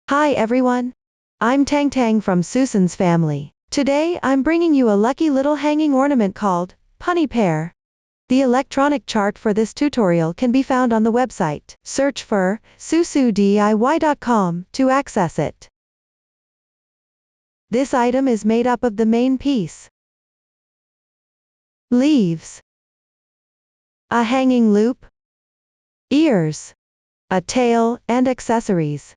Hi everyone. I'm Tang Tang from Susan's family. Today I'm bringing you a lucky little hanging ornament called Punny Pear. The electronic chart for this tutorial can be found on the website. Search for susodiy.com to access it. This item is made up of the main piece, leaves, a hanging loop, ears, a tail, and accessories.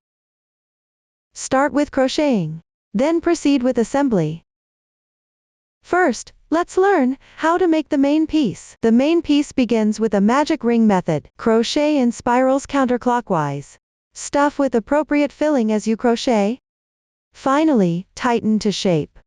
Start with crocheting, then proceed with assembly. First, let's learn how to make the main piece. The main piece begins with a magic ring method. Crochet in spirals counterclockwise. Stuff with appropriate filling as you crochet. Finally, tighten to shape.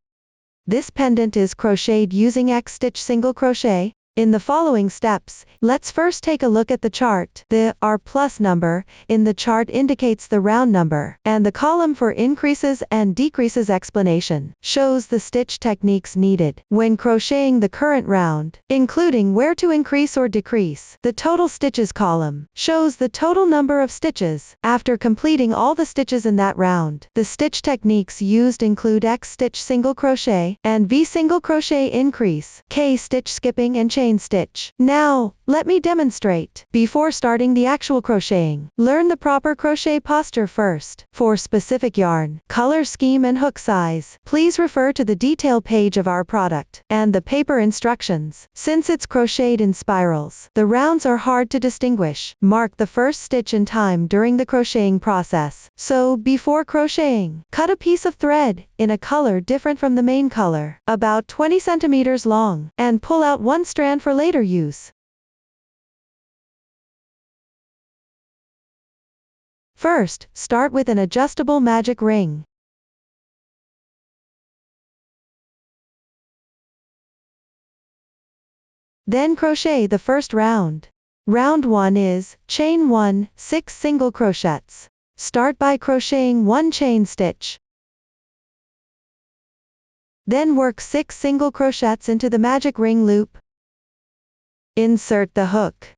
This pendant is crocheted using X-stitch single crochet. In the following steps, let's first take a look at the chart. The R+ number in the chart indicates the round number, and the column for increases and decreases explanation shows the stitch techniques needed when crocheting the current round, including where to increase or decrease. The total stitches column shows the total number of stitches after completing all the stitches in that round. The stitch techniques used include X-stitch single crochet and V single crochet increase, K stitch skipping, and chain stitch. Now, let me demonstrate. Before starting the actual crocheting, learn the proper crochet posture first. For specific yarn, color scheme, and hook size, please refer to the detail page of our product and the paper instructions. Since it's crocheted in spirals, the rounds are hard to distinguish. Mark the first stitch in time during the crocheting process. So, before crocheting, cut a piece of thread in a color different from the main color, about 20 centimeters long, and pull out one strand for later use. First, start with an adjustable magic ring. Then crochet the first round. Round 1 is chain 1, 6 single crochets. Start by crocheting 1 chain stitch. Then work 6 single crochets into the magic ring loop. Insert the hook.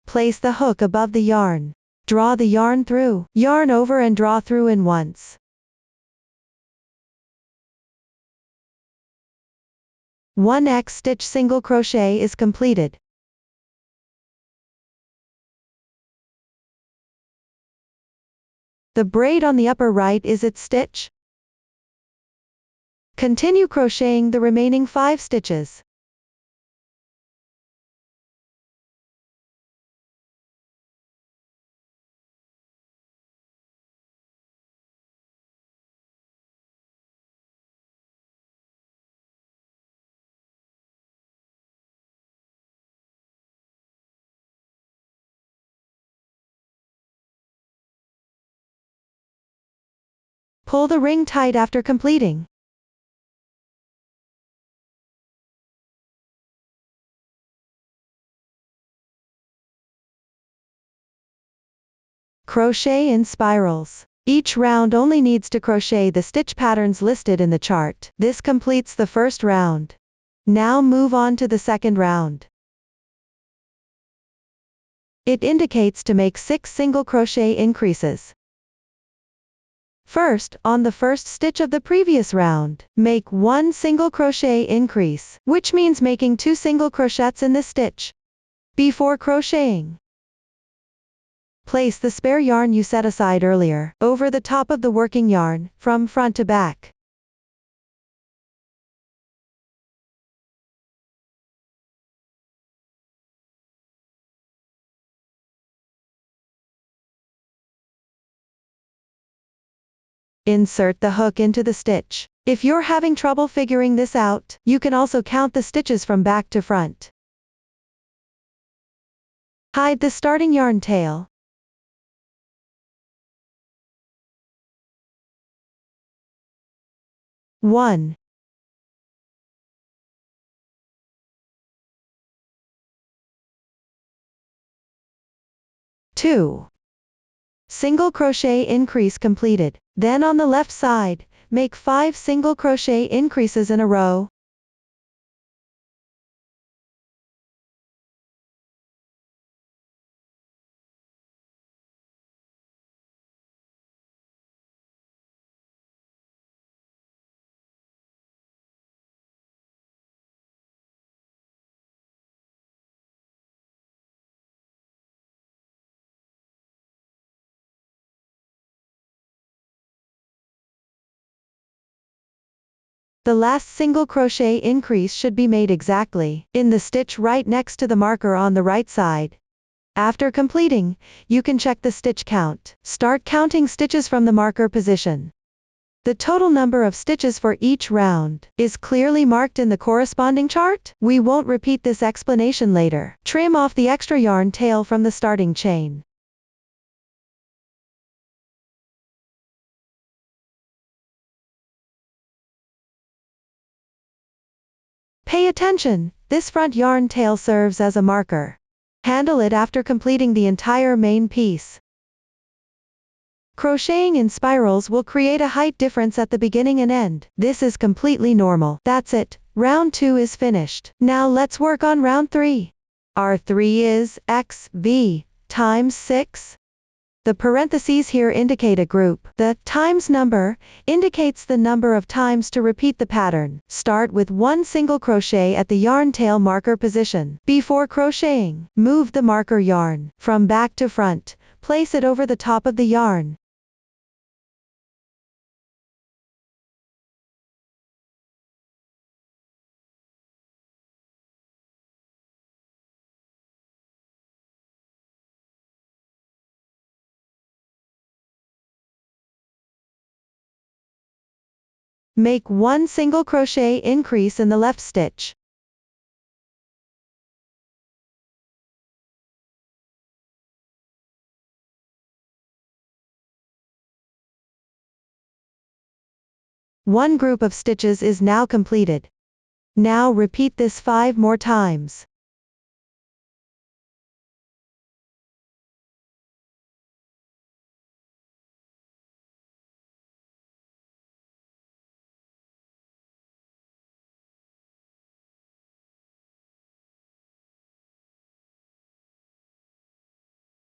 Place the hook above the yarn. Draw the yarn through. Yarn over and draw through in once. One X-stitch single crochet is completed. The braid on the upper right is its stitch. Continue crocheting the remaining 5 stitches. Pull the ring tight after completing. Crochet in spirals. Each round only needs to crochet the stitch patterns listed in the chart. This completes the first round. Now move on to the second round. It indicates to make 6 single crochet increases. First, on the first stitch of the previous round, make 1 single crochet increase, which means making 2 single crochets in this stitch. Before crocheting, place the spare yarn you set aside earlier over the top of the working yarn, from front to back. Insert the hook into the stitch. If you're having trouble figuring this out, you can also count the stitches from back to front. Hide the starting yarn tail. One, 2. Single crochet increase completed. Then on the left side, make 5 single crochet increases in a row. The last single crochet increase should be made exactly in the stitch right next to the marker on the right side. After completing, you can check the stitch count. Start counting stitches from the marker position. The total number of stitches for each round is clearly marked in the corresponding chart. We won't repeat this explanation later. Trim off the extra yarn tail from the starting chain. Pay attention, this front yarn tail serves as a marker. Handle it after completing the entire main piece. Crocheting in spirals will create a height difference at the beginning and end. This is completely normal. That's it, round 2 is finished. Now let's work on round 3. Our 3 is XV times 6. The parentheses here indicate a group. The times number indicates the number of times to repeat the pattern. Start with one single crochet at the yarn tail marker position. Before crocheting, move the marker yarn from back to front. Place it over the top of the yarn. Make one single crochet increase in the left stitch. One group of stitches is now completed. Now repeat this 5 more times.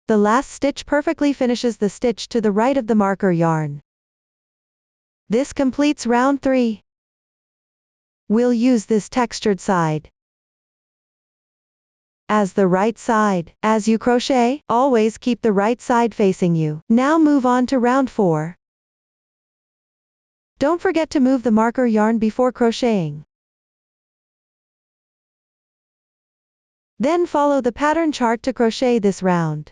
The last stitch perfectly finishes the stitch to the right of the marker yarn. This completes round 3. We'll use this textured side as the right side. As you crochet, always keep the right side facing you. Now move on to round 4. Don't forget to move the marker yarn before crocheting. Then follow the pattern chart to crochet this round.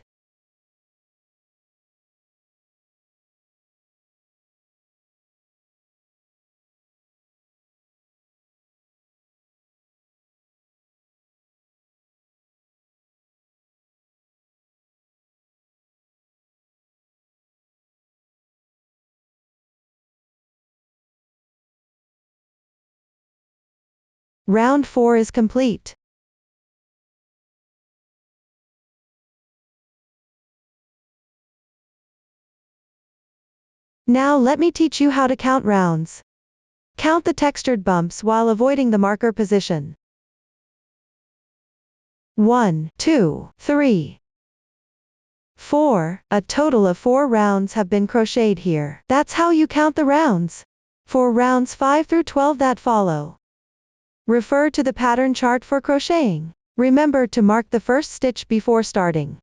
Round 4 is complete. Now let me teach you how to count rounds. Count the textured bumps while avoiding the marker position. 1, 2, 3, 4. A total of 4 rounds have been crocheted here. That's how you count the rounds. For rounds 5 through 12 that follow, refer to the pattern chart for crocheting. Remember to mark the first stitch before starting.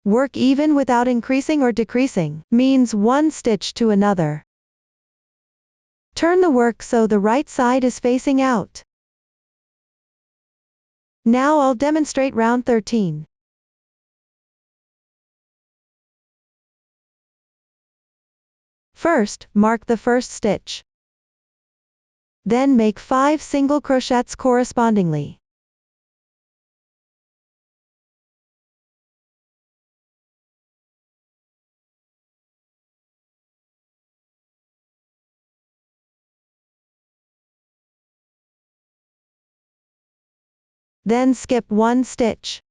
Work even without increasing or decreasing, means one stitch to another. Turn the work so the right side is facing out. Now I'll demonstrate round 13. First, mark the first stitch. Then make 5 single crochets correspondingly. Then skip 1 stitch.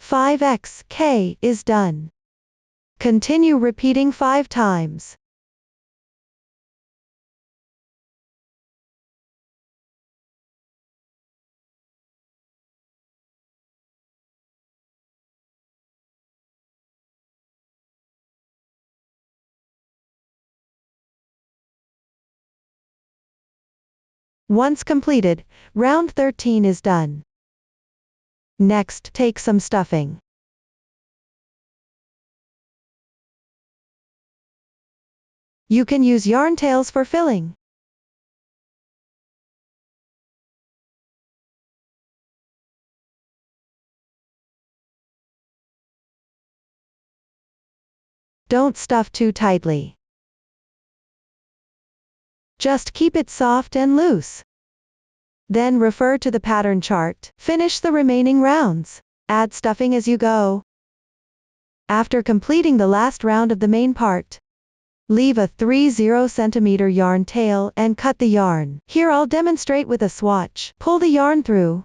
5xk is done. Continue repeating 5 times. Once completed, round 13 is done. Next, take some stuffing. You can use yarn tails for filling. Don't stuff too tightly. Just keep it soft and loose. Then refer to the pattern chart. Finish the remaining rounds. Add stuffing as you go. After completing the last round of the main part, leave a 30 cm yarn tail and cut the yarn. Here I'll demonstrate with a swatch. Pull the yarn through.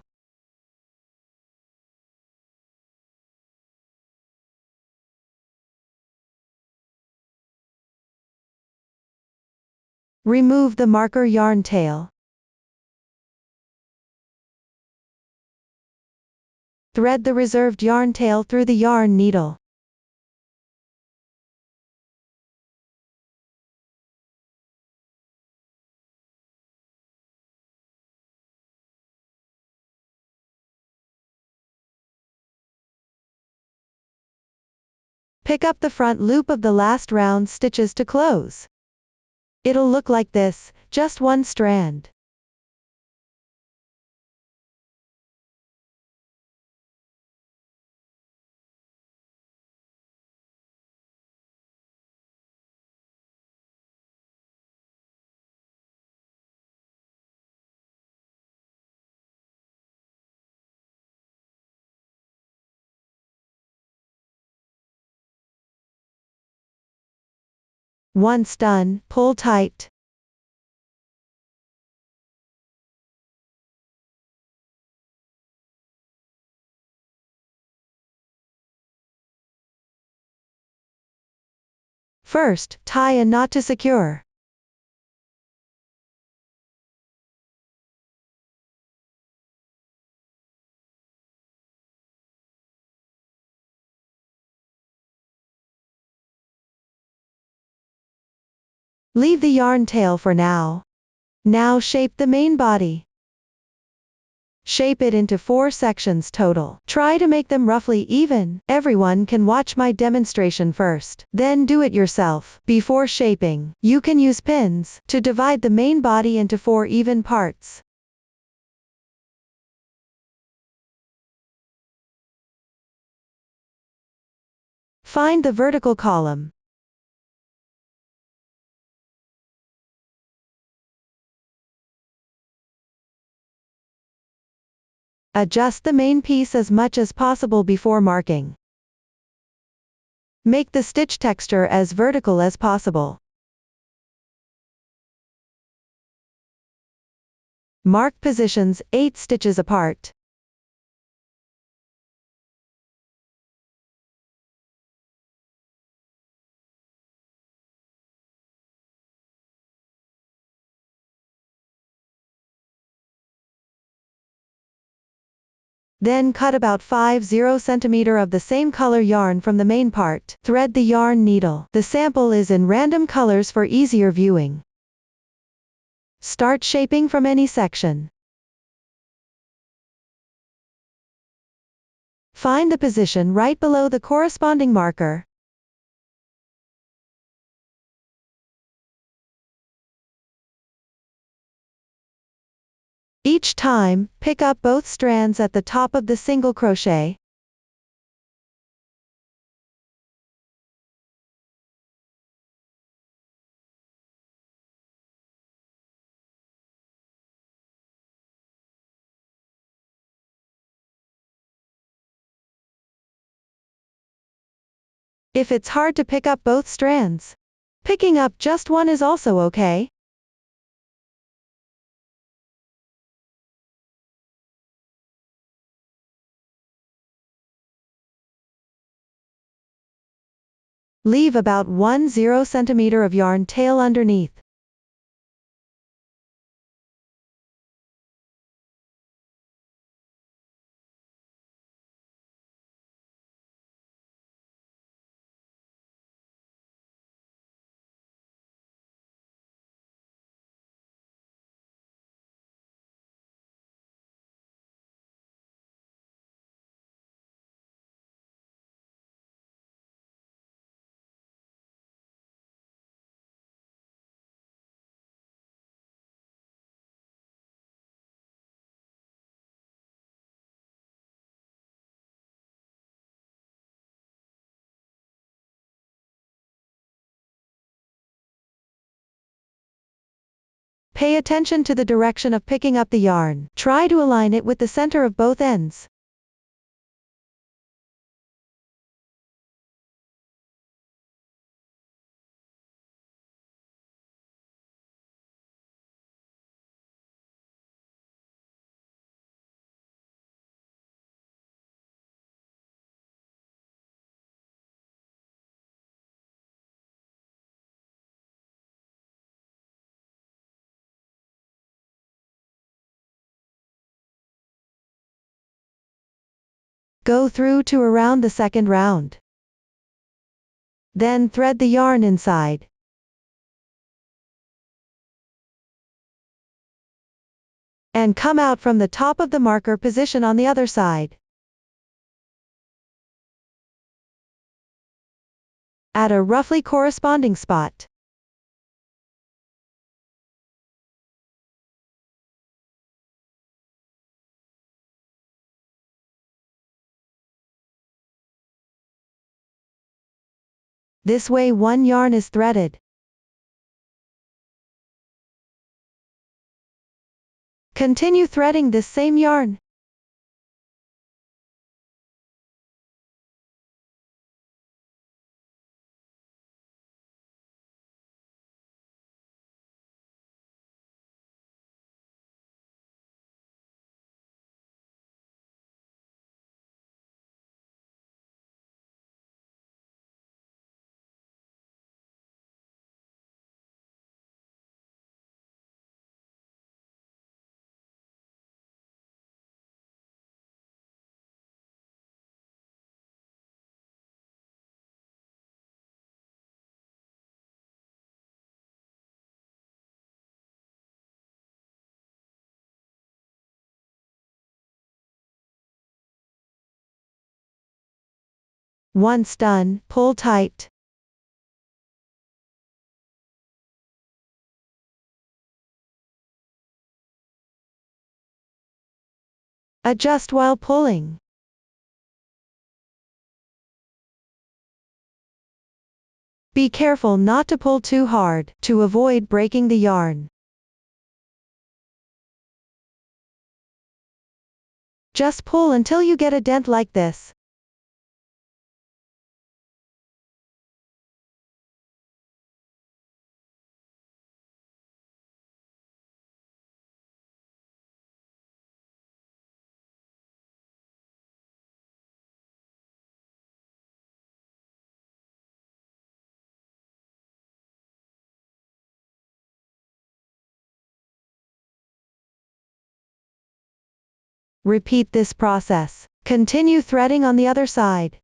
Remove the marker yarn tail. Thread the reserved yarn tail through the yarn needle. Pick up the front loop of the last round stitches to close. It'll look like this, just one strand. Once done, pull tight. First, tie a knot to secure. Leave the yarn tail for now. Now shape the main body. Shape it into 4 sections total. Try to make them roughly even. Everyone can watch my demonstration first, then do it yourself. Before shaping, you can use pins to divide the main body into 4 even parts. Find the vertical column. Adjust the main piece as much as possible before marking. Make the stitch texture as vertical as possible. Mark positions 8 stitches apart. Then cut about 50 cm of the same color yarn from the main part. Thread the yarn needle. The sample is in random colors for easier viewing. Start shaping from any section. Find the position right below the corresponding marker. Each time, pick up both strands at the top of the single crochet. If it's hard to pick up both strands, picking up just one is also okay. Leave about 10 cm of yarn tail underneath. Pay attention to the direction of picking up the yarn. Try to align it with the center of both ends. Go through to around the second round. Then thread the yarn inside. And come out from the top of the marker position on the other side. At a roughly corresponding spot. This way one yarn is threaded. Continue threading this same yarn. Once done, pull tight. Adjust while pulling. Be careful not to pull too hard, to avoid breaking the yarn. Just pull until you get a dent like this. Repeat this process. Continue threading on the other side.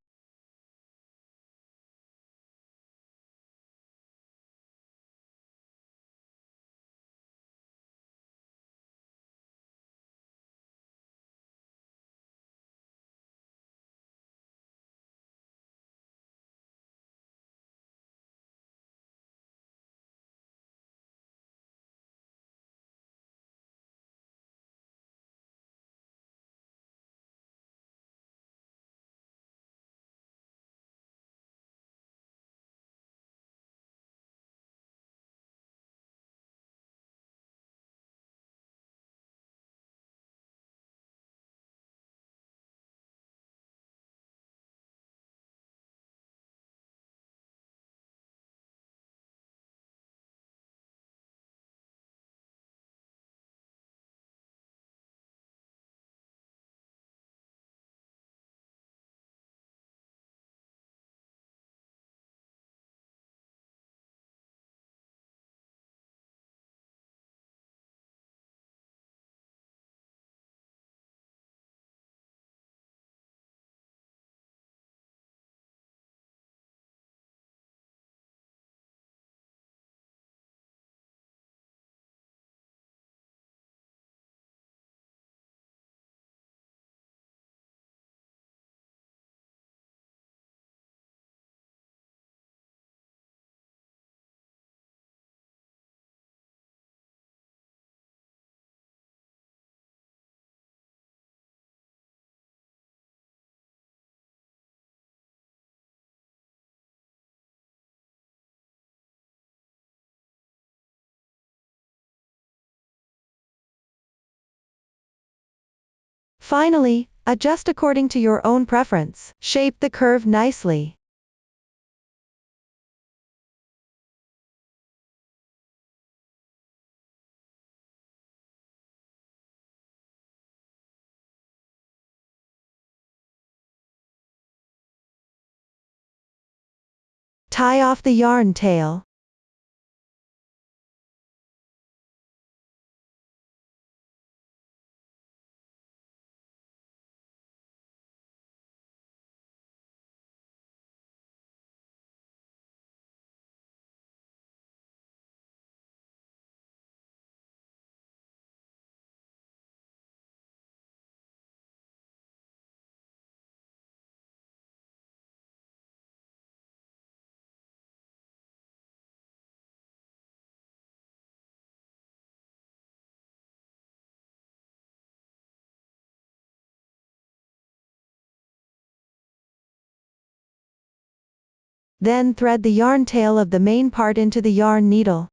Finally, adjust according to your own preference. Shape the curve nicely. Tie off the yarn tail. Then thread the yarn tail of the main part into the yarn needle.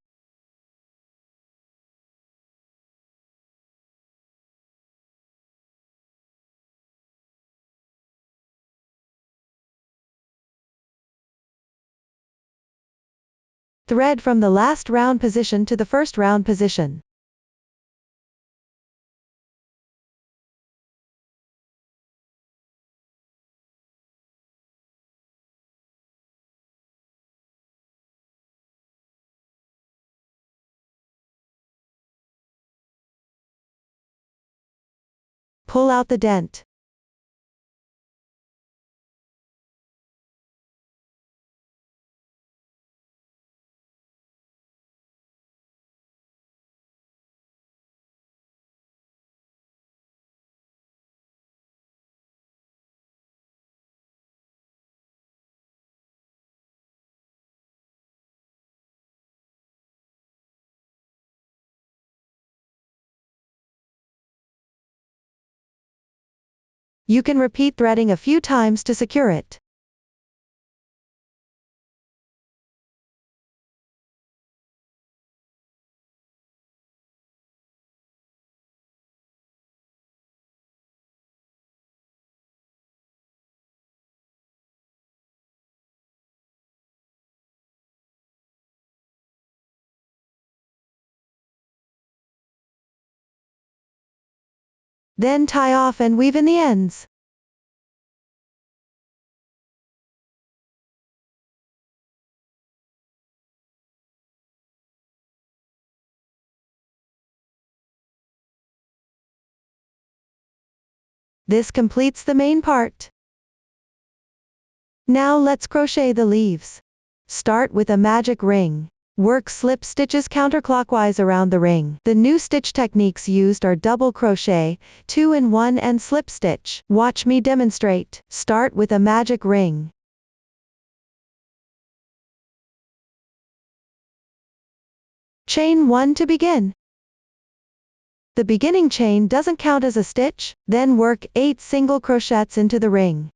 Thread from the last round position to the first round position. Pull out the dent. You can repeat threading a few times to secure it. Then tie off and weave in the ends. This completes the main part. Now let's crochet the leaves. Start with a magic ring. Work slip stitches counterclockwise around the ring. The new stitch techniques used are double crochet, 2-in-1 and slip stitch. Watch me demonstrate. Start with a magic ring. Chain 1 to begin. The beginning chain doesn't count as a stitch, then work 8 single crochets into the ring.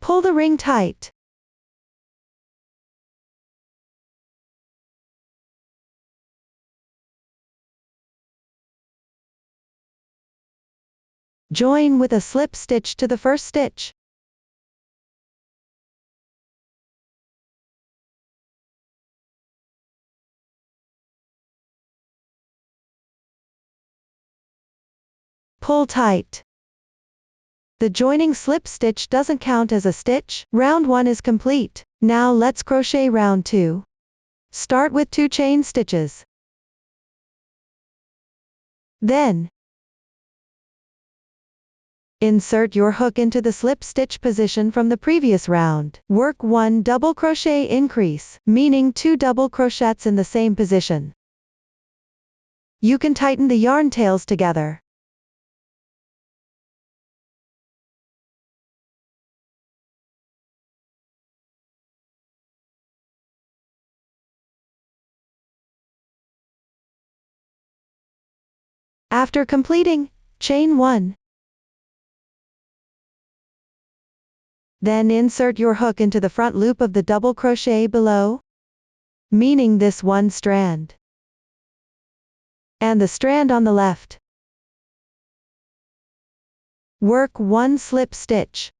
Pull the ring tight. Join with a slip stitch to the first stitch. Pull tight. The joining slip stitch doesn't count as a stitch. Round 1 is complete. Now let's crochet round 2. Start with 2 chain stitches. Then insert your hook into the slip stitch position from the previous round. Work 1 double crochet increase, meaning 2 double crochets in the same position. You can tighten the yarn tails together. After completing, chain 1. Then insert your hook into the front loop of the double crochet below, meaning this one strand, and the strand on the left. Work 1 slip stitch.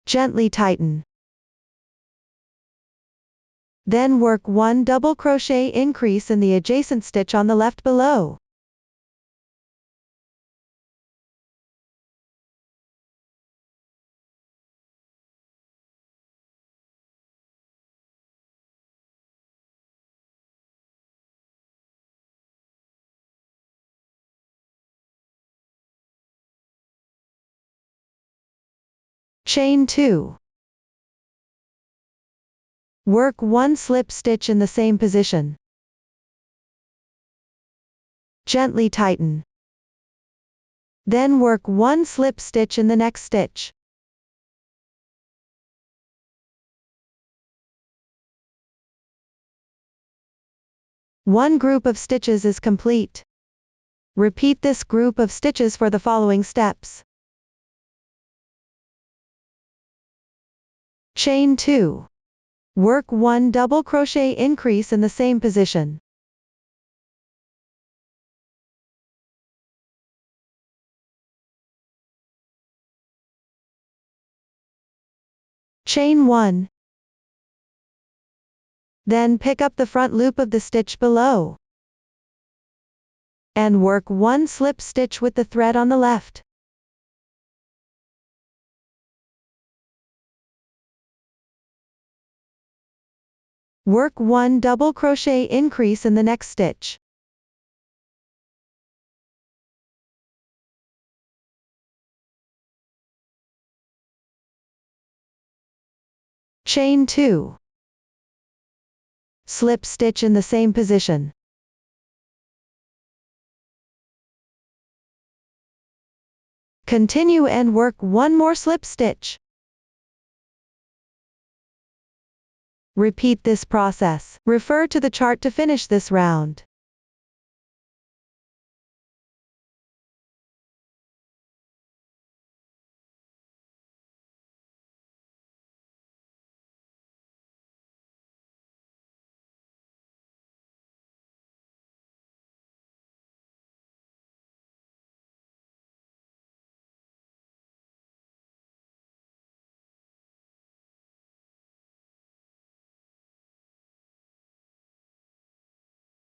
Gently tighten. Then work 1 double crochet increase in the adjacent stitch on the left below. Chain 2. Work 1 slip stitch in the same position. Gently tighten. Then work 1 slip stitch in the next stitch. One group of stitches is complete. Repeat this group of stitches for the following steps. Chain 2. Work 1 double crochet increase in the same position. Chain 1. Then pick up the front loop of the stitch below, and work 1 slip stitch with the thread on the left. Work 1 double crochet increase in the next stitch. Chain 2. Slip stitch in the same position. Continue and work 1 more slip stitch. Repeat this process. Refer to the chart to finish this round.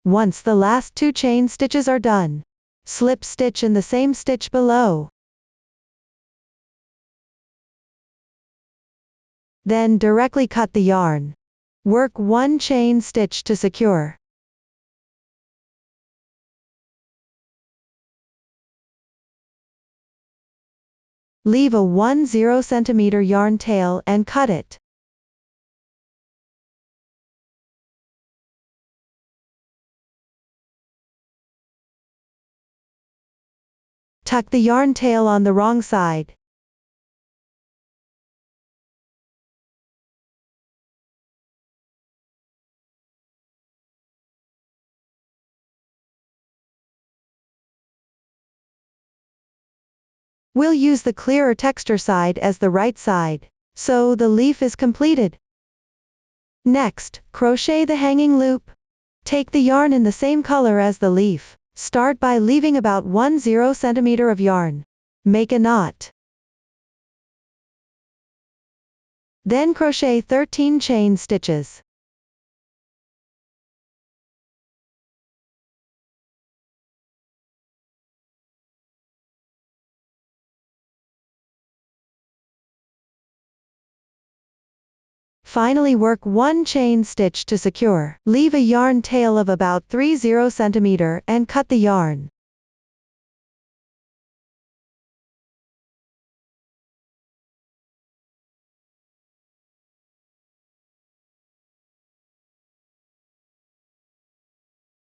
Once the last 2 chain stitches are done, slip stitch in the same stitch below. Then directly cut the yarn. Work 1 chain stitch to secure. Leave a 10 cm yarn tail and cut it. Tuck the yarn tail on the wrong side. We'll use the clearer texture side as the right side, so the leaf is completed. Next, crochet the hanging loop. Take the yarn in the same color as the leaf. Start by leaving about 10 cm of yarn. Make a knot. Then crochet 13 chain stitches. Finally work 1 chain stitch to secure. Leave a yarn tail of about 30 cm and cut the yarn.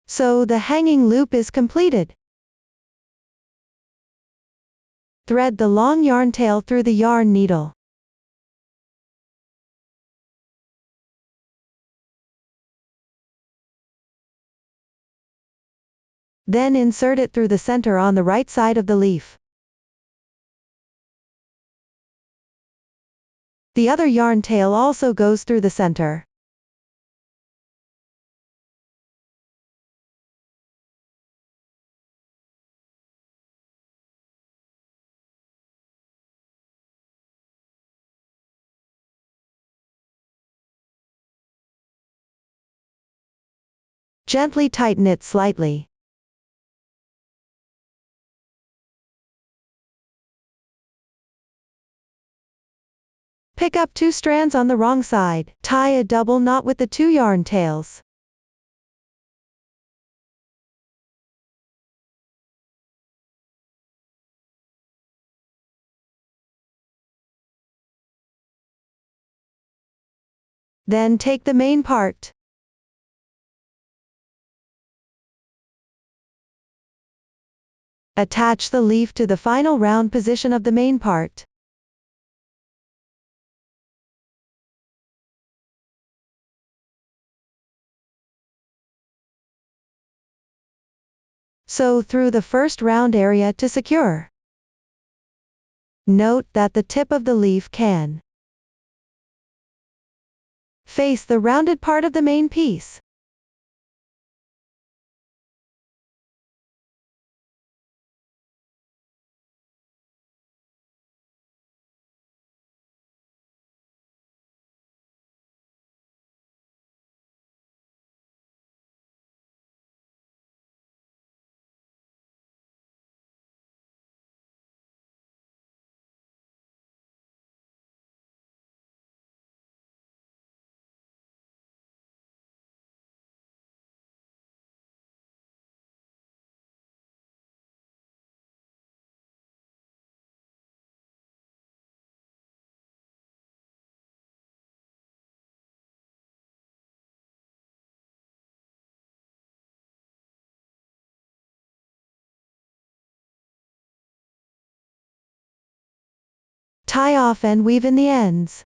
So the hanging loop is completed. Thread the long yarn tail through the yarn needle. Then insert it through the center on the right side of the leaf. The other yarn tail also goes through the center. Gently tighten it slightly. Pick up 2 strands on the wrong side, tie a double knot with the 2 yarn tails. Then take the main part. Attach the leaf to the final round position of the main part. Sew through the first round area to secure. Note that the tip of the leaf can face the rounded part of the main piece. Tie off and weave in the ends.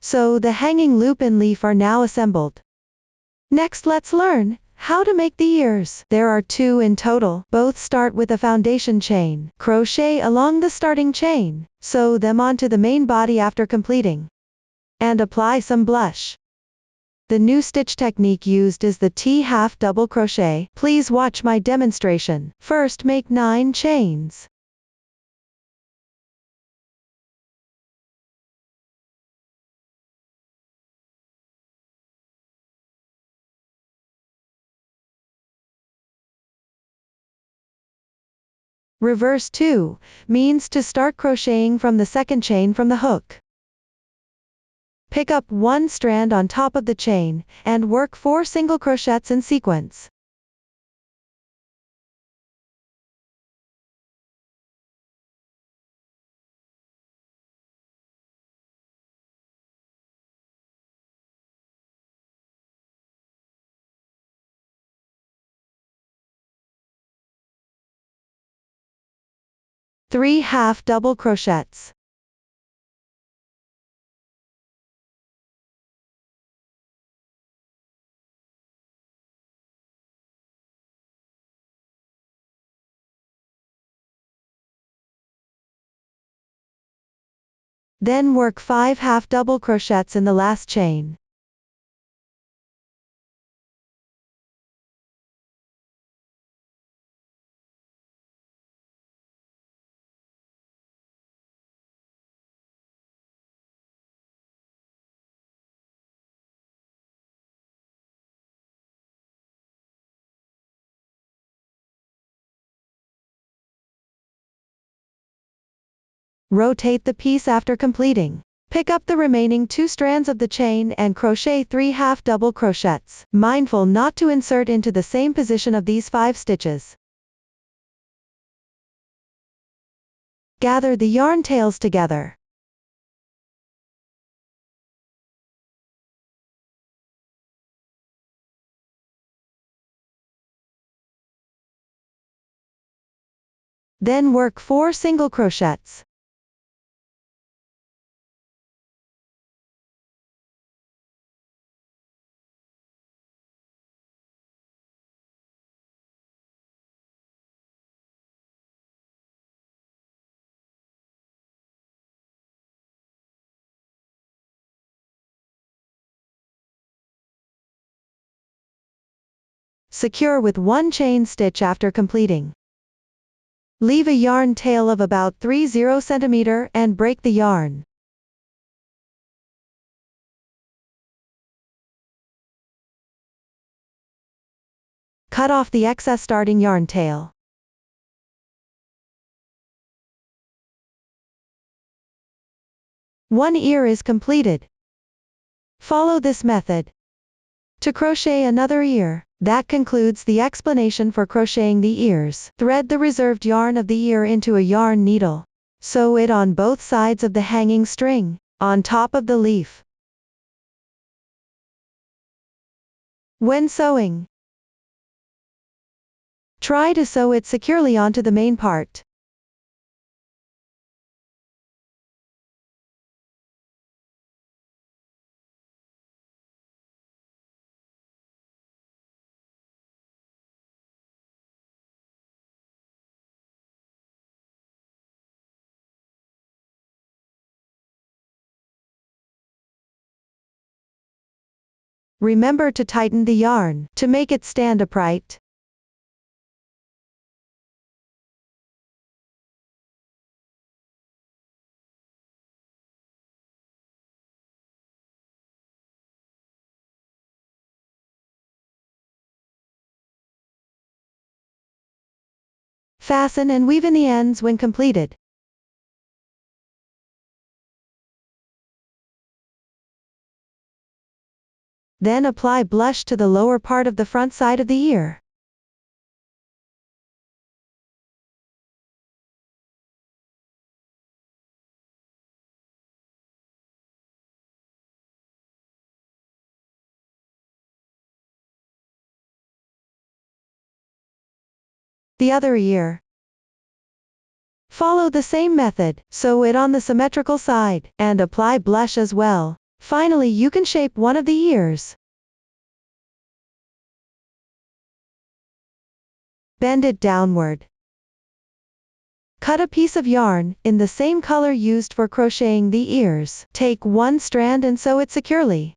So the hanging loop and leaf are now assembled. Next, let's learn how to make the ears. There are 2 in total. Both start with a foundation chain. Crochet along the starting chain. Sew them onto the main body after completing. And apply some blush. The new stitch technique used is the T-half double crochet. Please watch my demonstration. First, make 9 chains. Reverse 2 means to start crocheting from the second chain from the hook. Pick up 1 strand on top of the chain, and work 4 single crochets in sequence. Three half double crochets. Then work 5 half double crochets in the last chain. Rotate the piece after completing. Pick up the remaining 2 strands of the chain and crochet 3 half double crochets, mindful not to insert into the same position of these 5 stitches. Gather the yarn tails together. Then work 4 single crochets. Secure with 1 chain stitch after completing. Leave a yarn tail of about 30 cm and break the yarn. Cut off the excess starting yarn tail. One ear is completed. Follow this method to crochet another ear. That concludes the explanation for crocheting the ears. Thread the reserved yarn of the ear into a yarn needle. Sew it on both sides of the hanging string, on top of the leaf. When sewing, try to sew it securely onto the main part. Remember to tighten the yarn to make it stand upright. Fasten and weave in the ends when completed. Then apply blush to the lower part of the front side of the ear. The other ear. Follow the same method, sew it on the symmetrical side, and apply blush as well. Finally, you can shape one of the ears. Bend it downward. Cut a piece of yarn, in the same color used for crocheting the ears. Take one strand and sew it securely.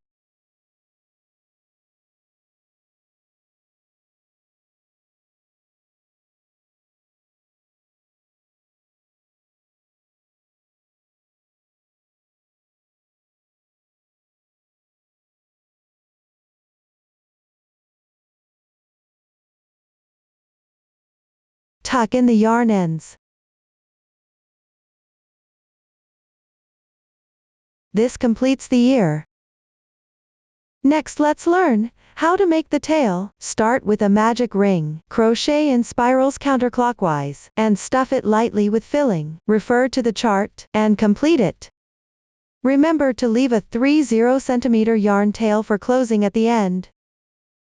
Tuck in the yarn ends. This completes the ear. Next, let's learn how to make the tail. Start with a magic ring. Crochet in spirals counterclockwise, and stuff it lightly with filling. Refer to the chart, and complete it. Remember to leave a 30 cm yarn tail for closing at the end.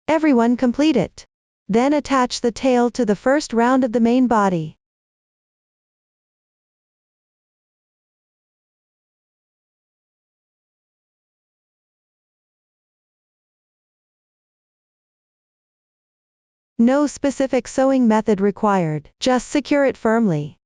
Everyone complete it. Then attach the tail to the first round of the main body. No specific sewing method required, just secure it firmly.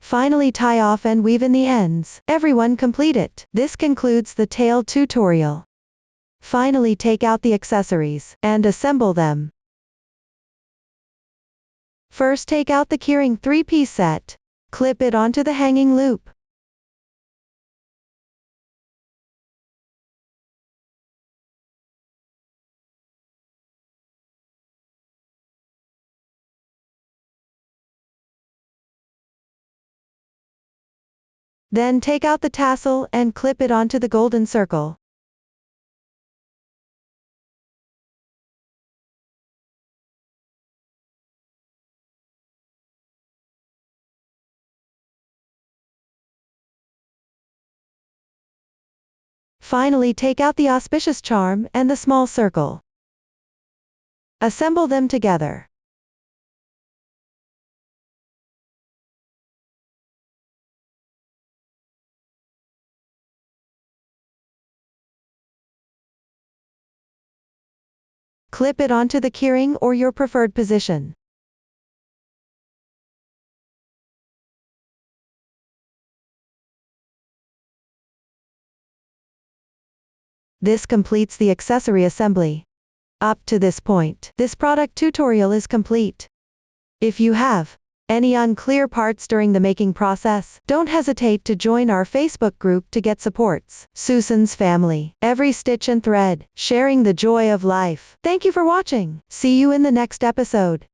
Finally, tie off and weave in the ends. Everyone complete it. This concludes the tail tutorial. Finally, take out the accessories and assemble them. First, take out the keyring 3-piece set. Clip it onto the hanging loop. Then take out the tassel and clip it onto the golden circle. Finally, take out the auspicious charm and the small circle. Assemble them together. Clip it onto the keyring or your preferred position. This completes the accessory assembly. Up to this point, this product tutorial is complete. If you have any unclear parts during the making process, don't hesitate to join our Facebook group to get supports. Susan's family, every stitch and thread, sharing the joy of life. Thank you for watching. See you in the next episode.